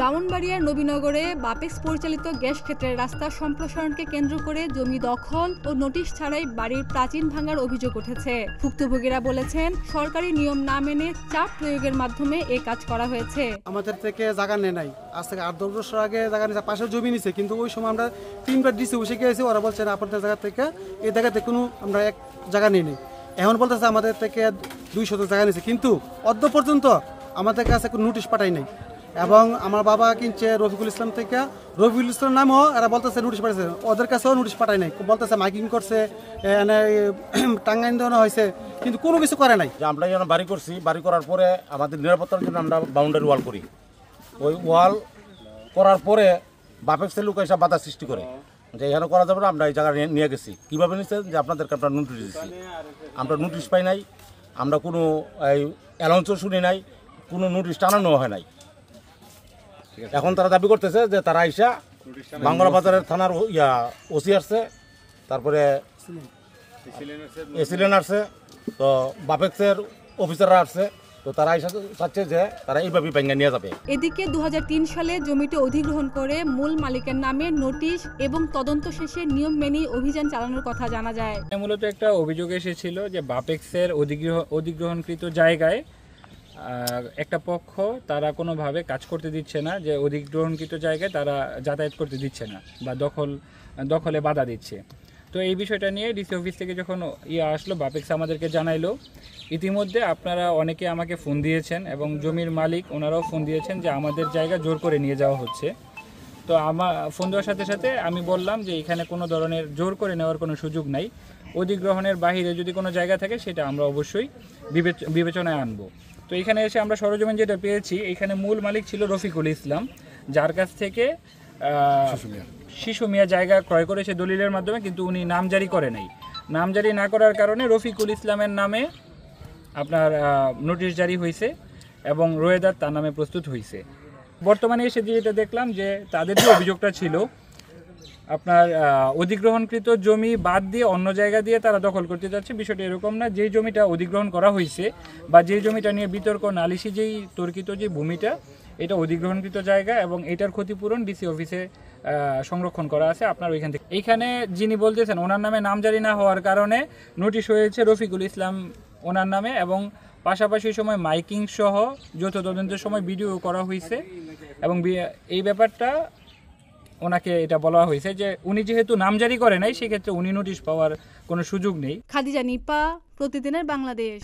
ব্রাহ্মণবাড়িয়ার নবীনগরে বাপেক্স পরিচালিত গ্যাস ক্ষেত্রের রাস্তা সম্প্রসারণকে কেন্দ্র করে জমি দখল ও নোটিশ ছাড়াই বাড়ির প্রাচীন ভাঙার অভিযোগ উঠেছে। ভুক্তভোগীরা বলেছেন, সরকারি নিয়ম না মেনে চাপ প্রয়োগের মাধ্যমে এই কাজ করা হয়েছে। আমাদের থেকে জায়গা নেই নাই, আজ থেকে 8-10 বছর আগে জায়গা নিয়েছে, পাশের জমি নিছে, কিন্তু ওই সময় আমরা 3বার ডিসি বসে গিয়েছি, ওরা বলছে আপনাদের জায়গা থেকে এই জায়গাতে কোনো আমরা এক জায়গা নিই নি। এখন বলতেছে আমাদের থেকে 200 জায়গা নিয়েছে, কিন্তু অদ্য পর্যন্ত আমাদের কাছে কোনো নোটিশ পাঠাই নাই। এবং আমার বাবা কিনছে রফিকুল ইসলাম থেকে, রফিকুল ইসলাম নামও এরা বলতেছে নোটিশ পাঠাইছে, ওদের কাছেও নোটিশ পাঠায় নাই, বলতেছে মাইকিং করছে, টাঙ্গাইন দেওয়া হয়েছে, কিন্তু কোনো কিছু করে নাই। আমরা যখন বাড়ি করছি, বাড়ি করার পরে আমাদের নিরাপত্তার জন্য আমরা বাউন্ডারি ওয়াল করি। ওই ওয়াল করার পরে বাপেক্সের লোক এসে বাধা সৃষ্টি করে যে এখানে করা যাবে না। আমরা এই জায়গা নিয়ে গেছি। কীভাবে নিচ্ছে যে আপনাদেরকে আমরা নোটিশ দিচ্ছি, আমরা নোটিশ পাই নাই, আমরা কোনো এই অ্যালাউন্সও শুনি নাই, কোনো নোটিশ টানানো হয় নাই। এখন তারা দাবি করতেছে যে তারা আইসা বাংলা বাজারের থানার ওসি আসছে, তারপরে এসিলেন আসছে, তো বাপেক্সের অফিসাররা আসছে, তো তারা আইসা চাচ্ছে যে তারা এইভাবে ভেঙে নিয়ে যাবে। এদিকে 2003 সালে জমিটি অধিগ্রহণ করে মূল মালিকের নামে নোটিশ এবং তদন্ত শেষে নিয়ম মেনে অভিযান চালানোর কথা জানা যায়। মূলত একটা অভিযোগ এসেছিল যে বাপেক্সের অধিগ্রহণকৃত জায়গায় একটা পক্ষ তারা কোনোভাবে কাজ করতে দিচ্ছে না, যে অধিগ্রহণকৃত জায়গায় তারা যাতায়াত করতে দিচ্ছে না বা দখলে বাধা দিচ্ছে। তো এই বিষয়টা নিয়ে ডিসি অফিস থেকে যখন আসলো, বাপেক্স আমাদেরকে জানাইলো। ইতিমধ্যে আপনারা অনেকে আমাকে ফোন দিয়েছেন এবং জমির মালিক ওনারাও ফোন দিয়েছেন যে আমাদের জায়গা জোর করে নিয়ে যাওয়া হচ্ছে। তো আমার ফোন দেওয়ার সাথে সাথে আমি বললাম যে এখানে কোনো ধরনের জোর করে নেওয়ার কোনো সুযোগ নাই। অধিগ্রহণের বাহিরে যদি কোনো জায়গা থাকে সেটা আমরা অবশ্যই বিবেচনায় আনবো। তো এখানে এসে আমরা সরজমিন যেটা পেয়েছি, এখানে মূল মালিক ছিল রফিকুল ইসলাম, যার কাছ থেকে শিশু মিয়া জায়গা ক্রয় করেছে দলিলের মাধ্যমে, কিন্তু উনি নামজারি করে নাই। নামজারি না করার কারণে রফিকুল ইসলামের নামে আপনার নোটিশ জারি হয়েছে এবং রোয়েদাদ তার নামে প্রস্তুত হয়েছে। বর্তমানে এসে যেটা দেখলাম যে তাদের যে অভিযোগটা ছিল আপনার অধিগ্রহণকৃত জমি বাদ দিয়ে অন্য জায়গা দিয়ে তারা দখল করতে যাচ্ছে। বিষয়টা এরকম না, যেই জমিটা অধিগ্রহণ করা হয়েছে বা যেই জমিটা নিয়ে বিতর্ক নালিশি যেই তর্কিত যে ভূমিটা, এটা অধিগ্রহণকৃত জায়গা এবং এটার ক্ষতিপূরণ ডিসি অফিসে সংরক্ষণ করা আছে আপনার ওইখান থেকে। এইখানে যিনি বলতেছেন ওনার নামে নামজারি না হওয়ার কারণে নোটিশ হয়েছে রফিকুল ইসলাম ওনার নামে, এবং পাশাপাশি সময় মাইকিং সহ যৌথ তদন্তের সময় ভিডিও করা হয়েছে এবং এই ব্যাপারটা ওনাকে এটা বলা হয়েছে যে উনি যেহেতু নামজারি করে নাই, সেক্ষেত্রে উনি নোটিশ পাওয়ার কোনো সুযোগ নেই। খাদিজা নিপা, প্রতিদিনের বাংলাদেশ।